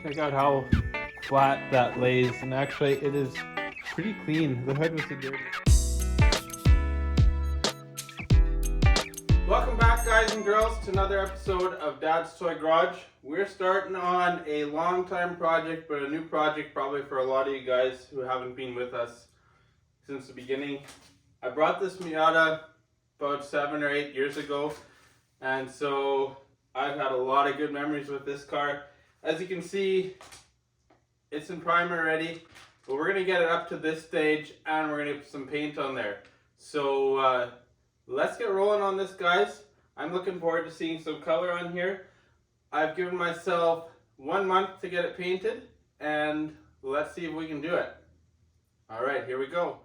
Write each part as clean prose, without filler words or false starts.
Check out how flat that lays, and actually it is pretty clean. The hood was the dirty. Welcome back, guys and girls, to another episode of Dad's Toy Garage. We're starting on a long time project, but a new project probably for a lot of you guys who haven't been with us since the beginning. I brought this Miata about 7 or 8 years ago, and so I've had a lot of good memories with this car. As you can see, it's in primer already, but we're going to get it up to this stage and we're going to put some paint on there. So let's get rolling on this, guys. I'm looking forward to seeing some color on here. I've given myself 1 month to get it painted, and let's see if we can do it. All right, here we go.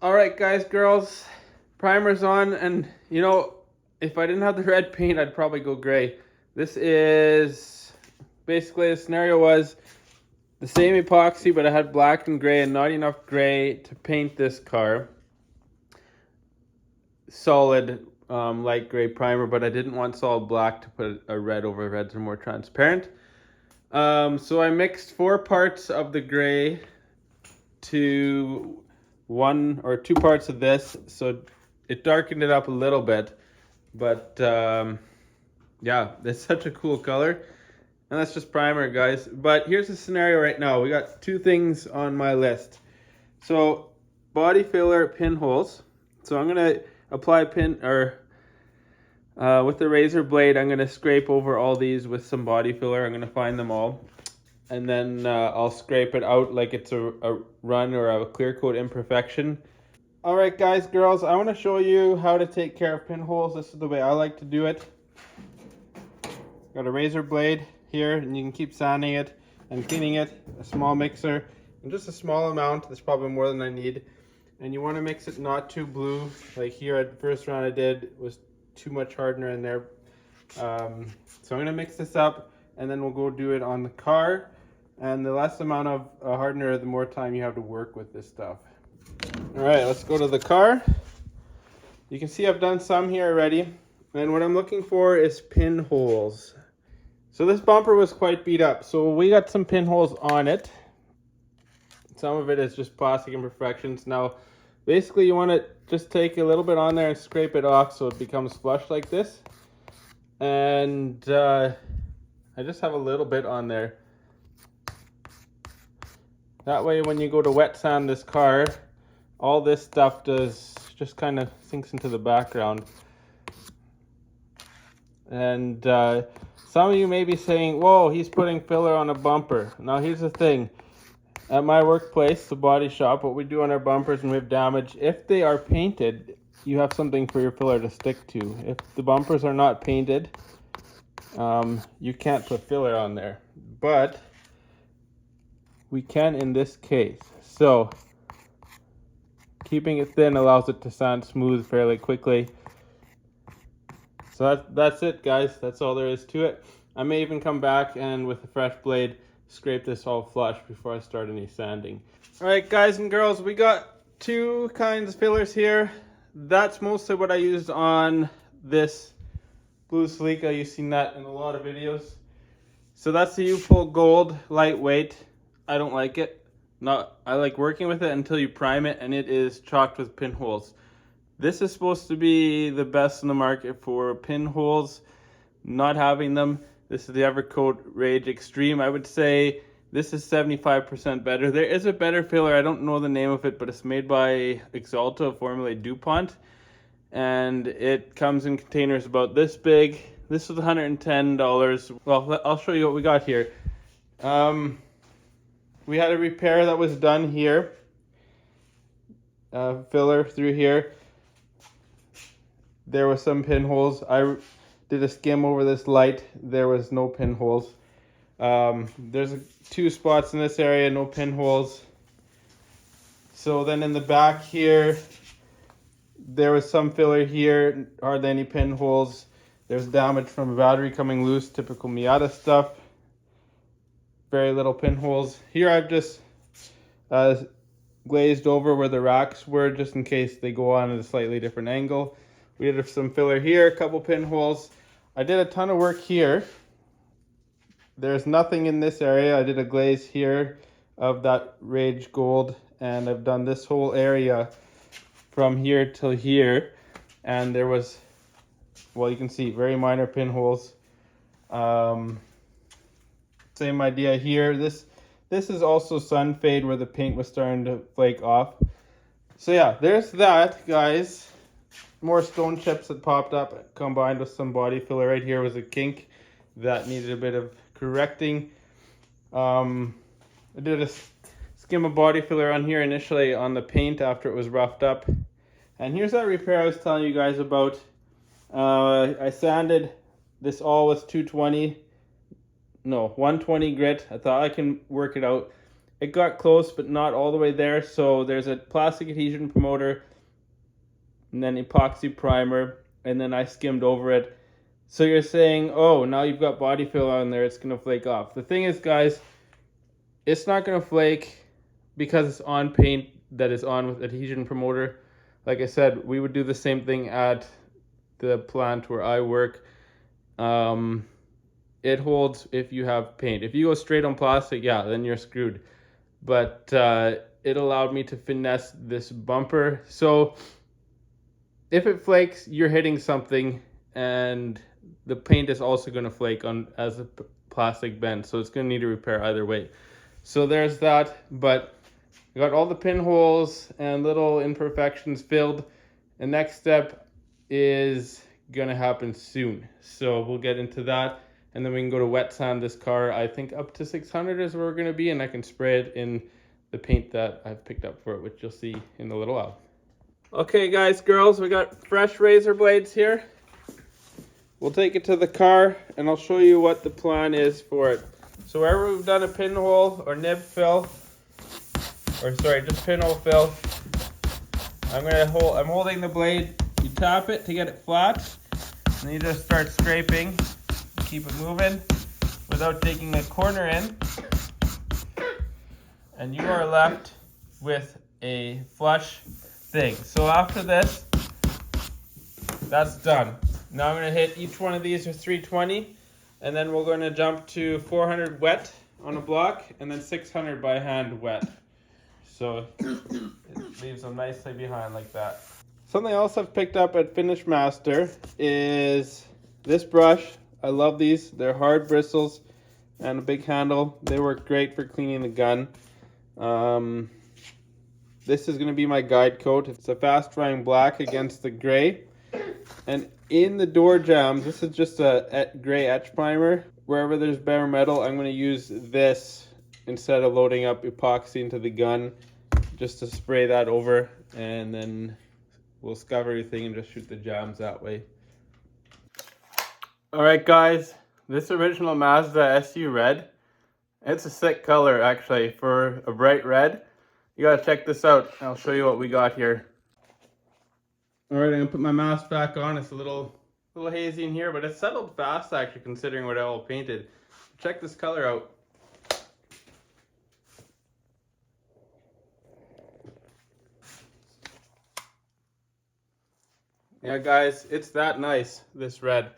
All right, guys, girls, primer's on, and you know, if I didn't have the red paint, I'd probably go gray. This is basically, the scenario was the same epoxy, but I had black and gray and not enough gray to paint this car. Solid light gray primer, but I didn't want solid black to put a red over. Reds are more transparent. So I mixed 4 parts of the gray to 1 or 2 parts of this, so it darkened it up a little bit, but yeah, it's such a cool color. And that's just primer, guys. But here's the scenario right now. We got 2 things on my list. So body filler pinholes. So I'm gonna apply with the razor blade, I'm gonna scrape over all these with some body filler. I'm gonna find them all, and then I'll scrape it out like it's a run or a clear coat imperfection. All right, guys, girls, I want to show you how to take care of pinholes. This is the way I like to do it. Got a razor blade here, and you can keep sanding it and cleaning it. A small mixer, and just a small amount. That's probably more than I need. And you want to mix it not too blue. Like here at the first round I did was too much hardener in there. So I'm gonna mix this up, and then we'll go do it on the car. And the less amount of hardener, the more time you have to work with this stuff. All right, let's go to the car. You can see I've done some here already. And what I'm looking for is pinholes. So this bumper was quite beat up. So we got some pinholes on it. Some of it is just plastic imperfections. Now, basically you want to just take a little bit on there and scrape it off so it becomes flush like this. And I just have a little bit on there. That way when you go to wet sand this car, all this stuff just kind of sinks into the background. And some of you may be saying, whoa, he's putting filler on a bumper. Now here's the thing. At my workplace, the body shop, what we do on our bumpers when we have damage, if they are painted, you have something for your filler to stick to. If the bumpers are not painted, you can't put filler on there. But we can in this case. So keeping it thin allows it to sand smooth fairly quickly. So that's it, guys. That's all there is to it. I may even come back and with a fresh blade scrape this all flush before I start any sanding. All right, guys and girls, we got 2 kinds of fillers here. That's mostly what I used on this blue Celica. You've seen that in a lot of videos. So that's the U-Pull Gold, lightweight. I don't like it. I like working with it until you prime it, and it is chocked with pinholes. This is supposed to be the best in the market for pinholes. Not having them. This is the Evercoat Rage Extreme. I would say this is 75% better. There is a better filler. I don't know the name of it, but it's made by Axalta, formerly DuPont. And it comes in containers about this big. This was $110. Well, I'll show you what we got here. We had a repair that was done here. Filler through here. There were some pinholes. I did a skim over this light. There was no pinholes. There's 2 spots in this area, no pinholes. So then in the back here, there was some filler here, hardly any pinholes. There's damage from a battery coming loose, typical Miata stuff. Very little pinholes. Here I've just glazed over where the racks were, just in case they go on at a slightly different angle. We did some filler here, a couple pinholes. I did a ton of work here. there's nothing in this area. I did a glaze here of that Rage Gold, and I've done this whole area from here till here, and there was, well, you can see very minor pinholes. Same idea here. This is also sun fade where the paint was starting to flake off. So yeah, there's that, guys. More stone chips that popped up combined with some body filler. Right here was a kink that needed a bit of correcting. I did a skim of body filler on here initially on the paint after it was roughed up. And here's that repair I was telling you guys about. I sanded this all with 120 grit. I thought I can work it out. It got close, but not all the way there. So there's a plastic adhesion promoter, and then epoxy primer, and then I skimmed over it. So you're saying, oh, now you've got body filler on there, it's gonna flake off. The thing is, guys, it's not gonna flake because it's on paint that is on with adhesion promoter. Like I said, we would do the same thing at the plant where I work. It holds if you have paint. If you go straight on plastic, yeah, then you're screwed. But it allowed me to finesse this bumper. So if it flakes, you're hitting something, and the paint is also going to flake on as the plastic bends. So it's going to need a repair either way. So there's that. But I got all the pinholes and little imperfections filled. The next step is going to happen soon. So we'll get into that. And then we can go to wet sand this car. I think up to 600 is where we're going to be. And I can spray it in the paint that I've picked up for it, which you'll see in a little while. Okay, guys, girls, we got fresh razor blades here. We'll take it to the car, and I'll show you what the plan is for it. So wherever we've done a pinhole or nib fill, or sorry, just pinhole fill, I'm holding the blade. You tap it to get it flat, and then you just start scraping. Keep it moving without taking a corner in, and you are left with a flush thing. So after this, that's done. Now I'm going to hit each one of these with 320, and then we're going to jump to 400 wet on a block, and then 600 by hand wet. So it leaves them nicely behind like that. Something else I've picked up at Finish Master is this brush. I love these. They're hard bristles and a big handle. They work great for cleaning the gun. This is going to be my guide coat. It's a fast drying black against the gray. And in the door jambs, this is just a gray etch primer. Wherever there's bare metal, I'm going to use this instead of loading up epoxy into the gun, just to spray that over, and then we'll scuff everything and just shoot the jambs that way. Alright guys, this original Mazda SU red, it's a sick color actually for a bright red. You gotta check this out. I'll show you what we got here. Alright, I'm gonna put my mask back on. It's a little hazy in here, but it's settled fast actually considering what I all painted. Check this color out. Yeah guys, it's that nice, this red.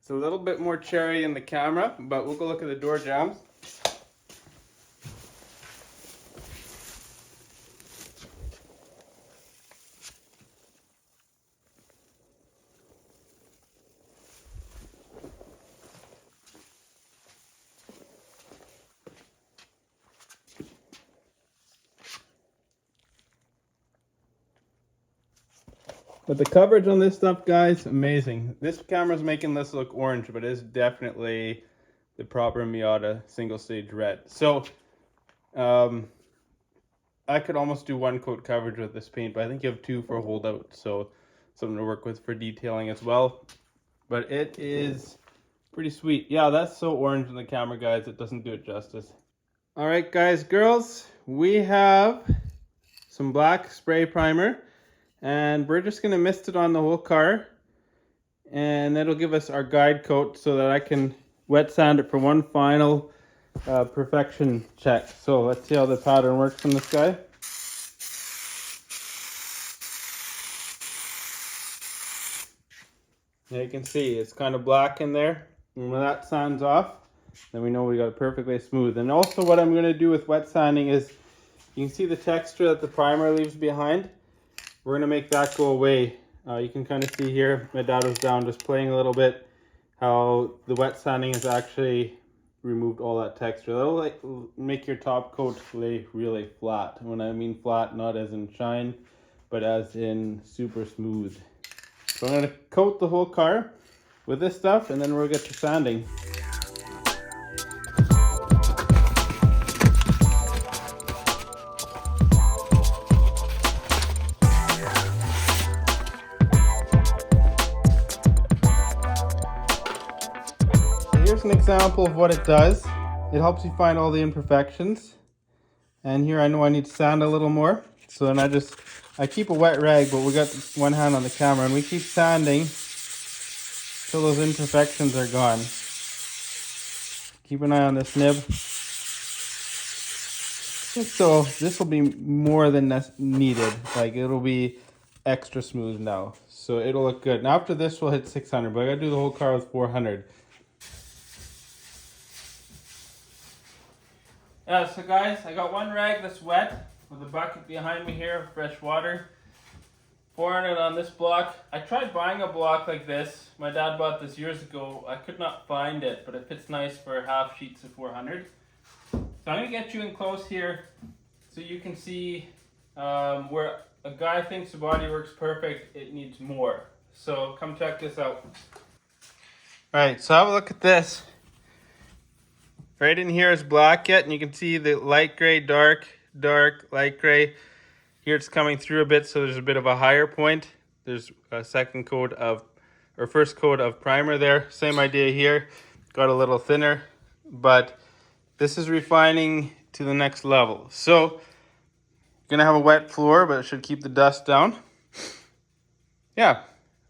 It's a little bit more cherry in the camera, but we'll go look at the door jambs. But the coverage on this stuff, guys, amazing. This camera's making this look orange, but it's definitely the proper Miata single stage red. So, I could almost do one coat coverage with this paint, but I think you have two for holdout, so something to work with for detailing as well. But it is pretty sweet. Yeah, that's so orange in the camera, guys, it doesn't do it justice. All right, guys, girls, we have some black spray primer. And we're just going to mist it on the whole car, and that'll give us our guide coat so that I can wet sand it for one final perfection check. So let's see how the pattern works on this guy. Now you can see it's kind of black in there, and when that sands off, Then we know we got it perfectly smooth. And also what I'm going to do with wet sanding is, you can see the texture that the primer leaves behind. We're going to make that go away. You can kind of see here, my dad was down just playing a little bit, how the wet sanding has actually removed all that texture. That'll like make your top coat lay really flat. When I mean flat, not as in shine, but as in super smooth. So I'm going to coat the whole car with this stuff, and then we'll get to sanding. Here's an example of what it does. It helps you find all the imperfections. And here I know I need to sand a little more. So then I keep a wet rag, but we got one hand on the camera, and we keep sanding till those imperfections are gone. Keep an eye on this nib. So this will be more than needed. Like, it'll be extra smooth now. So it'll look good. And after this we'll hit 600, but I gotta do the whole car with 400. Yeah, so guys, I got one rag that's wet with a bucket behind me here of fresh water. 400 on this block. I tried buying a block like this. My dad bought this years ago. I could not find it, but it fits nice for half sheets of 400. So I'm gonna get you in close here so you can see where a guy thinks the body works perfect, it needs more. So come check this out. Alright, so have a look at this. Right in here is black yet, and you can see the light gray, dark, dark, light gray. Here it's coming through a bit, so there's a bit of a higher point. There's a first coat of primer there. Same idea here. Got a little thinner, but this is refining to the next level. So, gonna have a wet floor, but it should keep the dust down. Yeah,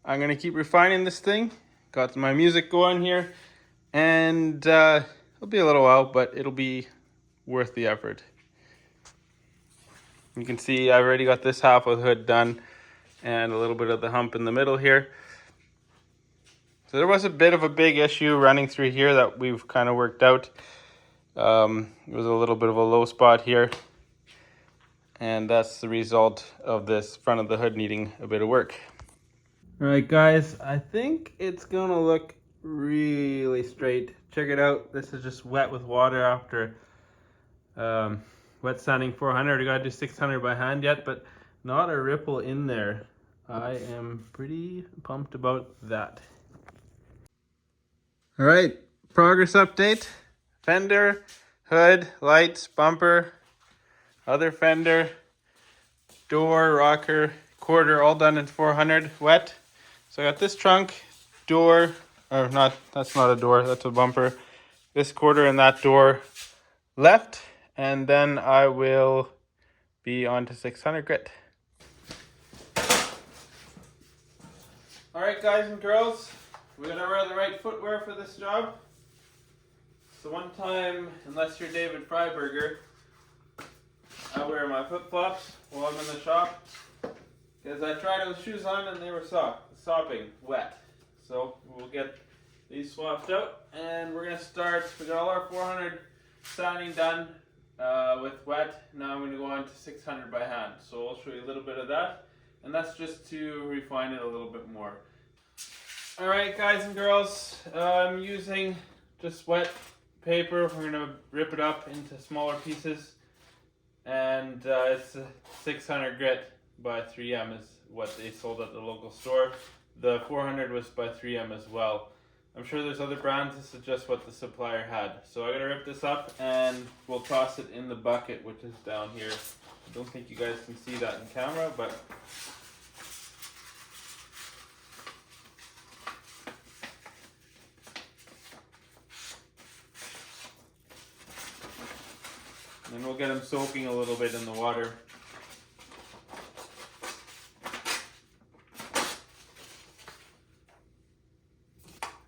I'm gonna keep refining this thing. Got my music going here, and it'll be a little while, but it'll be worth the effort. You can see I've already got this half of the hood done and a little bit of the hump in the middle here. So there was a bit of a big issue running through here that we've kind of worked out. It was a little bit of a low spot here, and that's the result of this front of the hood needing a bit of work. All right, guys, I think it's gonna look really straight. Check it out. This is just wet with water after wet sanding 400. I gotta do 600 by hand yet, but not a ripple in there. I am pretty pumped about that. All right, progress update. Fender, hood, lights, bumper, other fender, door, rocker, quarter, all done in 400 wet. So I got this trunk, door, or not, that's not a door, that's a bumper. This quarter and that door left, and then I will be on to 600 grit. All right, guys and girls, we gotta wear the right footwear for this job. So one time, unless you're David Freiberger, I wear my flip-flops while I'm in the shop, because I tried those shoes on and they were sopping wet. So we'll get these swapped out, and we're gonna start. We got all our 400 sanding done with wet. Now I'm gonna go on to 600 by hand. So I'll show you a little bit of that, and that's just to refine it a little bit more. All right, guys and girls, I'm using just wet paper. We're gonna rip it up into smaller pieces, and it's a 600 grit by 3M is what they sold at the local store. The 400 was by 3M as well. I'm sure there's other brands. This is just what the supplier had. So I'm gonna rip this up and we'll toss it in the bucket, which is down here. I don't think you guys can see that in camera, but and we'll get them soaking a little bit in the water.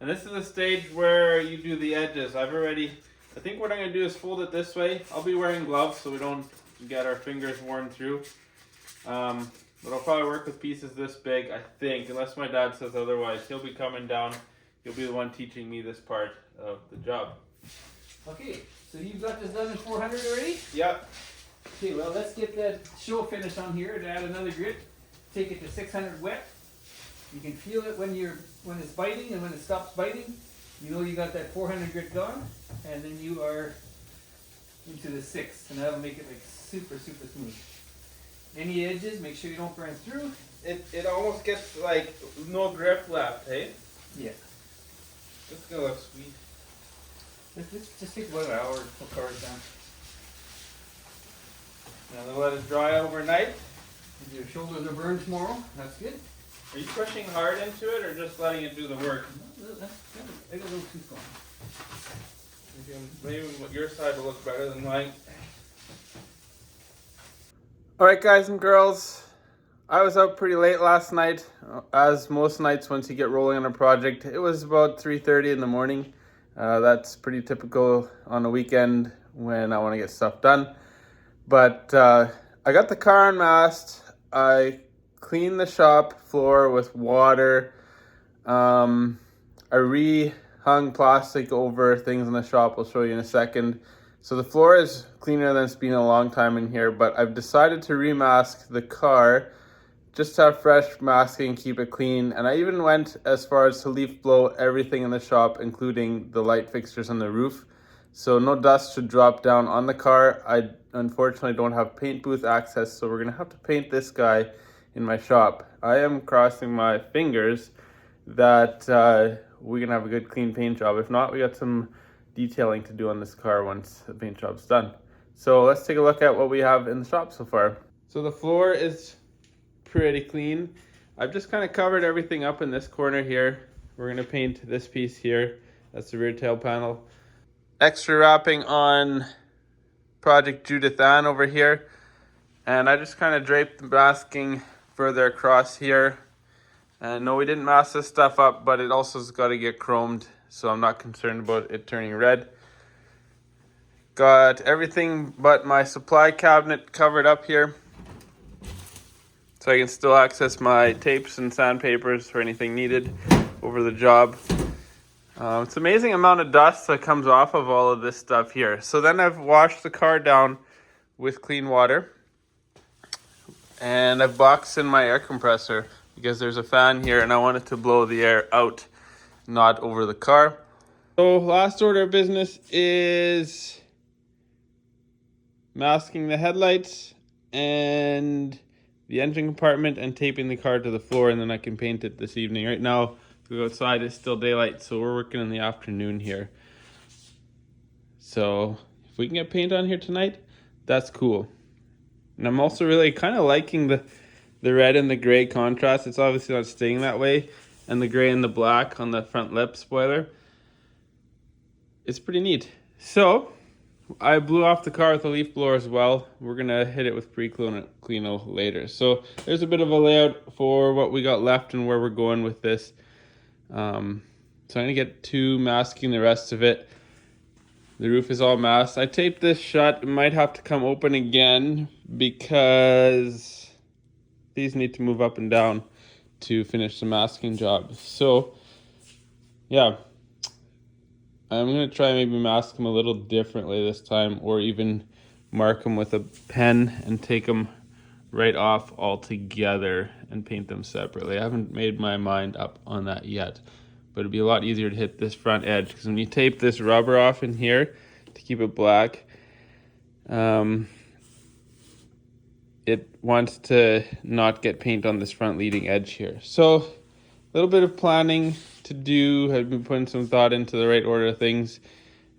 And this is the stage where you do the edges. I think what I'm gonna do is fold it this way. I'll be wearing gloves so we don't get our fingers worn through. But I'll probably work with pieces this big, I think, unless my dad says otherwise. He'll be coming down. He'll be the one teaching me this part of the job. Okay, so you've got this done in 400 already? Yep. Okay, well, let's get that show finish on here to add another grit. Take it to 600 wet. You can feel it when it's biting, and when it stops biting, you know you got that 400 grit gone, and then you are into the 6, and that'll make it like super smooth. Any edges, make sure you don't burn through. It almost gets like no grip left, hey? Yeah. This is gonna look sweet. Let's just take about an hour to put cars down. Now then let it dry overnight. If your shoulders are burned tomorrow, that's good. Are you pushing hard into it or just letting it do the work? I got a little too strong. Maybe your side will look better than mine. Alright guys and girls, I was out pretty late last night. As most nights once you get rolling on a project, it was about 3:30 in the morning. That's pretty typical on a weekend when I want to get stuff done. But I got the car unmasked. I cleaned the shop floor with water. I re-hung plastic over things in the shop. I'll show you in a second. So the floor is cleaner than it's been a long time in here, but I've decided to remask the car just to have fresh masking, keep it clean. And I even went as far as to leaf blow everything in the shop, including the light fixtures on the roof. So no dust should drop down on the car. I unfortunately don't have paint booth access, so we're gonna have to paint this guy in my shop. I am crossing my fingers that we're gonna have a good clean paint job. If not, we got some detailing to do on this car once the paint job's done. So let's take a look at what we have in the shop so far. So the floor is pretty clean. I've just kind of covered everything up in this corner here. We're gonna paint this piece here. That's the rear tail panel. Extra wrapping on Project Judith Ann over here. And I just kind of draped the masking further across here. And no, we didn't mask this stuff up, but it also has got to get chromed, so I'm not concerned about it turning red. Got everything but my supply cabinet covered up here, so I can still access my tapes and sandpapers for anything needed over the job. It's an amazing amount of dust that comes off of all of this stuff here. So then I've washed the car down with clean water, and I've boxed in my air compressor because there's a fan here and I want it to blow the air out, not over the car. So last order of business is masking the headlights and the engine compartment and taping the car to the floor, and then I can paint it this evening. Right now, we go outside, it's still daylight, so we're working in the afternoon here. So if we can get paint on here tonight, that's cool. And I'm also really kind of liking the red and the gray contrast. It's obviously not staying that way. And the gray and the black on the front lip spoiler. It's pretty neat. So I blew off the car with a leaf blower as well. We're gonna hit it with pre-cleano later. So there's a bit of a layout for what we got left and where we're going with this. So I'm gonna get to masking the rest of it. The roof is all masked. I taped this shut. It might have to come open again because these need to move up and down to finish the masking job. So yeah, I'm gonna try maybe mask them a little differently this time, or even mark them with a pen and take them right off altogether and paint them separately. I haven't made my mind up on that yet, but it'd be a lot easier to hit this front edge, because when you tape this rubber off in here to keep it black, it wants to not get paint on this front leading edge here. So a little bit of planning to do. I've been putting some thought into the right order of things.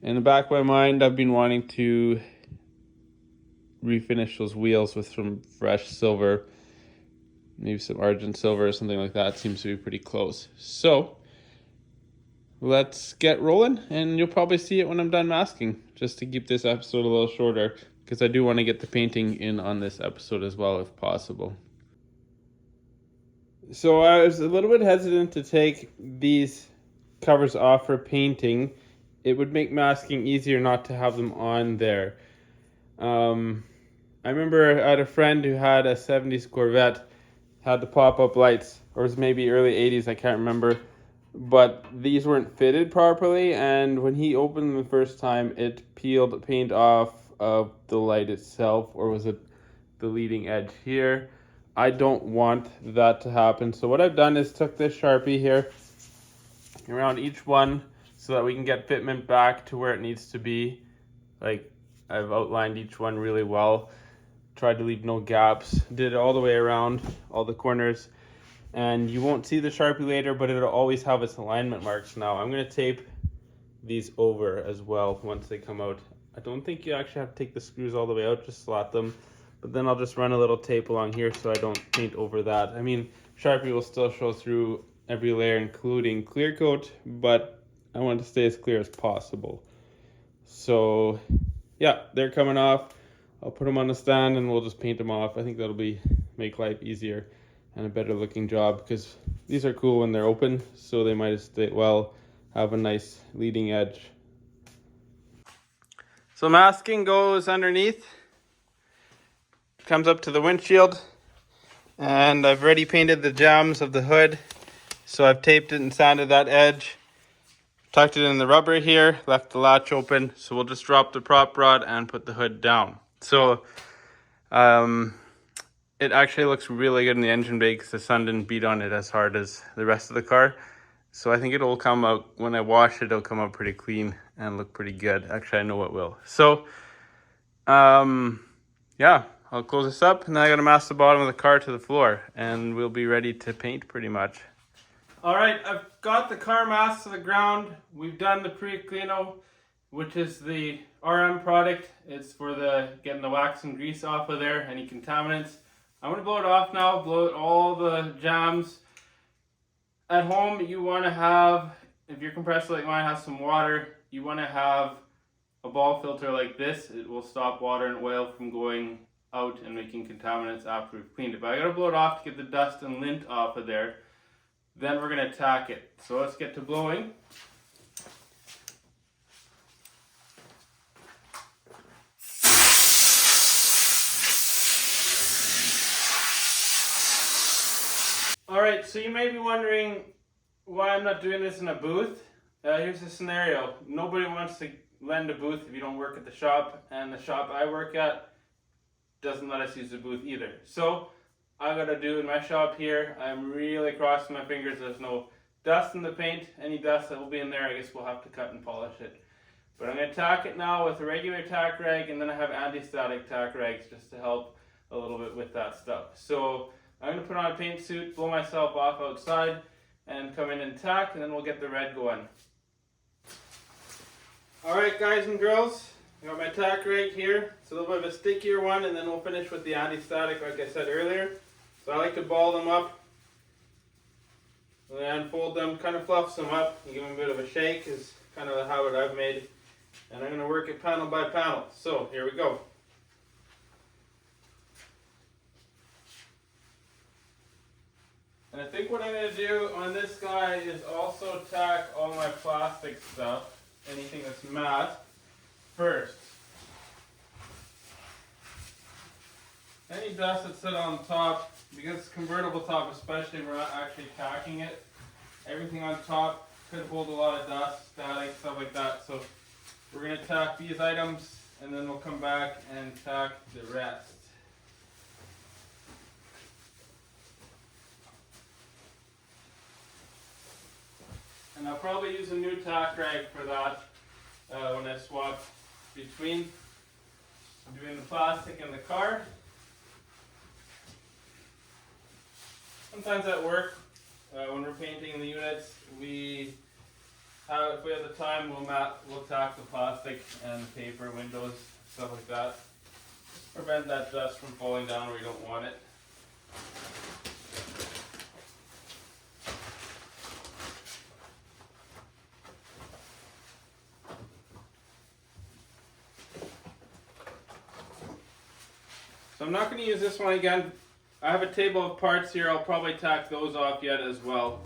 In the back of my mind, I've been wanting to refinish those wheels with some fresh silver, maybe some argent silver or something like that. Seems to be pretty close. So let's get rolling, and you'll probably see it when I'm done masking, just to keep this episode a little shorter, because I do want to get the painting in on this episode as well if possible. So I was a little bit hesitant to take these covers off for painting. It would make masking easier not to have them on there. I remember I had a friend who had a 70s Corvette, had the pop-up lights, or it was maybe early 80s, I can't remember. but these weren't fitted properly, and when he opened them the first time, it peeled paint off of the light itself, or was it the leading edge here? I don't want that to happen. So what I've done is took this Sharpie here around each one so that we can get fitment back to where it needs to be. Like, I've outlined each one really well, tried to leave no gaps, did it all the way around, all the corners. And you won't see the Sharpie later, but it'll always have its alignment marks now. I'm going to tape these over as well once they come out. I don't think you actually have to take the screws all the way out, just slot them. But then I'll just run a little tape along here so I don't paint over that. I mean, Sharpie will still show through every layer, including clear coat, but I want to stay as clear as possible. So yeah, they're coming off. I'll put them on the stand and we'll just paint them off. I think that'll make life easier and a better looking job, because these are cool when they're open, so they might have a nice leading edge. So masking goes underneath, comes up to the windshield, and I've already painted the jambs of the hood, so I've taped it and sanded that edge, tucked it in the rubber here, left the latch open, so we'll just drop the prop rod and put the hood down. So it actually looks really good in the engine bay because the sun didn't beat on it as hard as the rest of the car. So I think it'll come out, when I wash it, it'll come out pretty clean and look pretty good. Actually, I know it will. So, yeah, I'll close this up and then I gotta mask the bottom of the car to the floor and we'll be ready to paint pretty much. All right, I've got the car masked to the ground. We've done the pre-cleano, which is the RM product. It's for getting the wax and grease off of there, any contaminants. I'm going to blow it off now, blow out all the jams. At home, you want to have, if your compressor like mine has some water, you want to have a ball filter like this. It will stop water and oil from going out and making contaminants after we've cleaned it. But I got to blow it off to get the dust and lint off of there. Then we're going to tack it. So let's get to blowing. Alright, so you may be wondering why I'm not doing this in a booth. Here's the scenario. Nobody wants to lend a booth if you don't work at the shop, and the shop I work at doesn't let us use the booth either. So I gotta do in my shop here, I'm really crossing my fingers there's no dust in the paint. Any dust that will be in there, I guess we'll have to cut and polish it. But I'm gonna tack it now with a regular tack rag, and then I have anti-static tack rags just to help a little bit with that stuff. So I'm going to put on a paint suit, blow myself off outside, and come in and tack, and then we'll get the red going. Alright guys and girls, I got my tack rag here. It's a little bit of a stickier one, and then we'll finish with the anti-static like I said earlier. So I like to ball them up, and then fold them, kind of fluffs them up, and give them a bit of a shake is kind of the habit I've made. And I'm going to work it panel by panel. So here we go. And I think what I'm going to do on this guy is also tack all my plastic stuff, anything that's matte, first. Any dust that's set on top, because it's convertible top especially, we're not actually tacking it. Everything on top could hold a lot of dust, static, stuff like that. So we're going to tack these items and then we'll come back and tack the rest. And I'll probably use a new tack rag for that when I swap between doing the plastic and the car. Sometimes at work, when we're painting the units, if we have the time, we'll tack the plastic and the paper, windows, stuff like that. Prevent that dust from falling down where you don't want it. So I'm not going to use this one again. I have a table of parts here. I'll probably tack those off yet as well.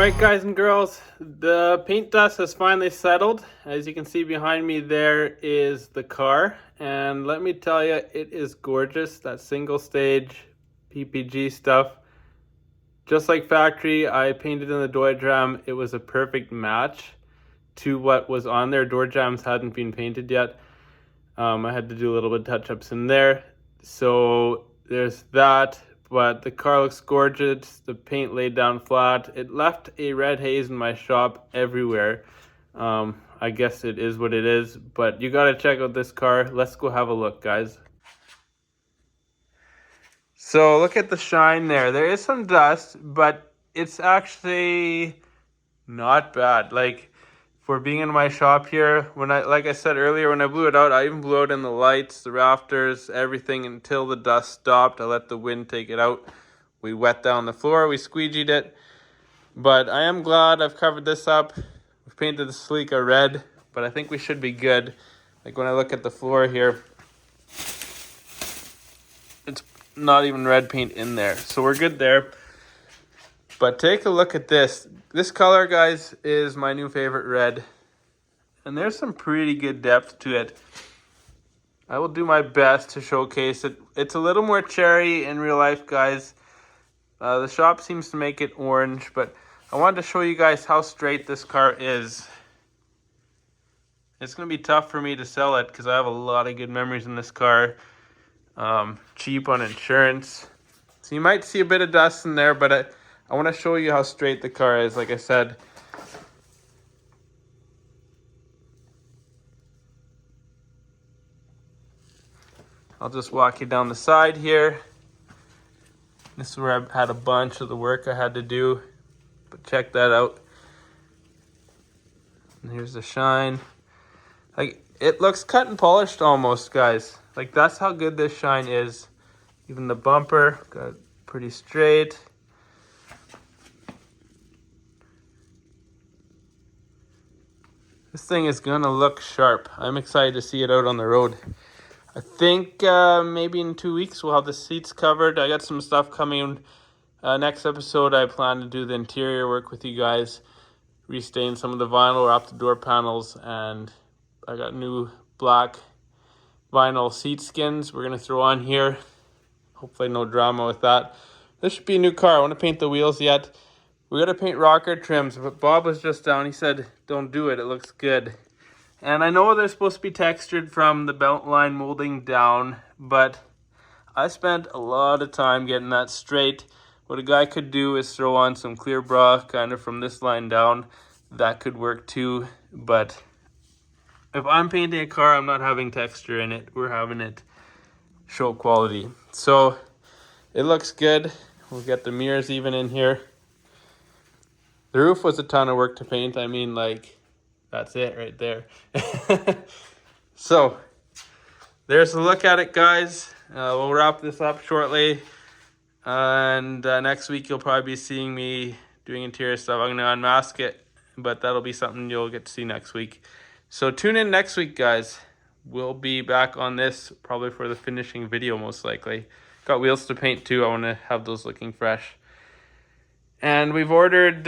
Alright guys and girls, the paint dust has finally settled. As you can see behind me there is the car, and let me tell you, it is gorgeous. That single stage PPG stuff, just like factory. I painted in the door jamb. It was a perfect match to what was on there. Door jambs hadn't been painted yet. I had to do a little bit of touch-ups in there, so there's that. But the car looks gorgeous. The paint laid down flat. It left a red haze in my shop everywhere. I guess it is what it is, but you gotta check out this car. Let's go have a look, guys. So look at the shine there. There is some dust, but it's actually not bad. Like, for being in my shop here, like I said earlier, when I blew it out, I even blew out in the lights, the rafters, everything until the dust stopped. I let the wind take it out. We wet down the floor, we squeegeed it. But I am glad I've covered this up. We've painted the Sleeka red, but I think we should be good. Like when I look at the floor here, it's not even red paint in there. So we're good there. But take a look at this. This color, guys, is my new favorite red. And there's some pretty good depth to it. I will do my best to showcase it. It's a little more cherry in real life, guys. The shop seems to make it orange, but I wanted to show you guys how straight this car is. It's going to be tough for me to sell it because I have a lot of good memories in this car. Cheap on insurance. So you might see a bit of dust in there, but I want to show you how straight the car is, like I said. I'll just walk you down the side here. This is where I had a bunch of the work I had to do, but check that out. And here's the shine. Like, it looks cut and polished almost, guys. Like, that's how good this shine is. Even the bumper got pretty straight. This thing is gonna look sharp. I'm excited to see it out on the road. I think maybe in 2 weeks we'll have the seats covered. I got some stuff coming. Next episode I plan to do the interior work with you guys. Restain some of the vinyl, wrap the door panels, and I got new black vinyl seat skins we're gonna throw on here. Hopefully no drama with that. This should be a new car. I want to paint the wheels yet. We got to paint rocker trims, but Bob was just down. He said, don't do it. It looks good. And I know they're supposed to be textured from the belt line molding down, but I spent a lot of time getting that straight. What a guy could do is throw on some clear bra kind of from this line down. That could work too, but if I'm painting a car, I'm not having texture in it. We're having it show quality. So it looks good. We'll get the mirrors even in here. The roof was a ton of work to paint. I mean, like, that's it right there. So there's a look at it, guys. We'll wrap this up shortly. And next week, you'll probably be seeing me doing interior stuff. I'm going to unmask it, but that'll be something you'll get to see next week. So tune in next week, guys. We'll be back on this probably for the finishing video, most likely. Got wheels to paint too. I want to have those looking fresh. And we've ordered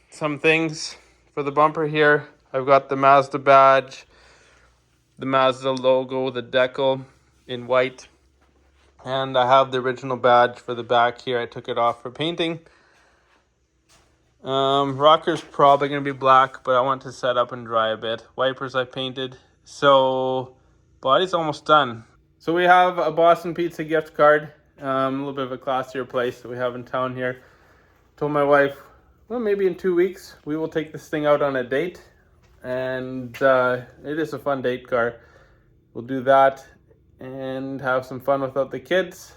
some things for the bumper here. I've got the Mazda badge, the Mazda logo, the decal in white. And I have the original badge for the back here. I took it off for painting. Rocker's probably going to be black, but I want to set up and dry a bit. Wipers I painted. So body's almost done. So we have a Boston Pizza gift card. A little bit of a classier place that we have in town here. Told my wife, well, maybe in 2 weeks we will take this thing out on a date, and it is a fun date car. We'll do that and have some fun without the kids.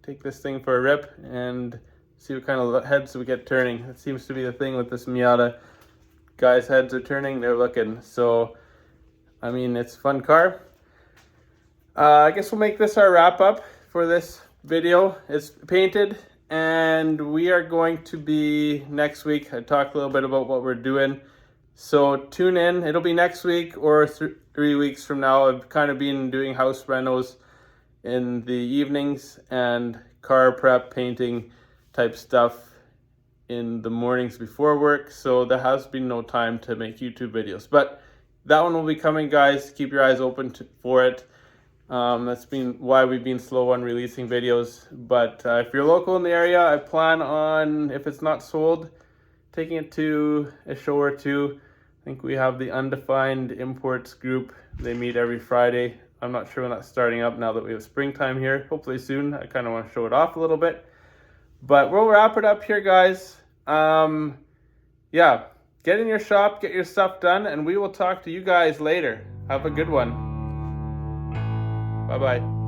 Take this thing for a rip and see what kind of heads we get turning. That seems to be the thing with this Miata. Guys' heads are turning, they're looking. So, I mean, it's a fun car. I guess we'll make this our wrap up for this video. It's painted. And we are going to be next week. I talked a little bit about what we're doing. So tune in. It'll be next week or 3 weeks from now. I've kind of been doing house renos in the evenings and car prep painting type stuff in the mornings before work, so there has been no time to make YouTube videos. But that one will be coming, guys. Keep your eyes open for it. That's been why we've been slow on releasing videos. But if you're local in the area, I plan on, if it's not sold, taking it to a show or two. I think we have the Undefined Imports group. They meet every Friday. I'm not sure when that's starting up now that we have springtime here. Hopefully soon. I kind of want to show it off a little bit. But we'll wrap it up here, guys. Yeah, get in your shop, get your stuff done, and we will talk to you guys later. Have a good one. Bye-bye.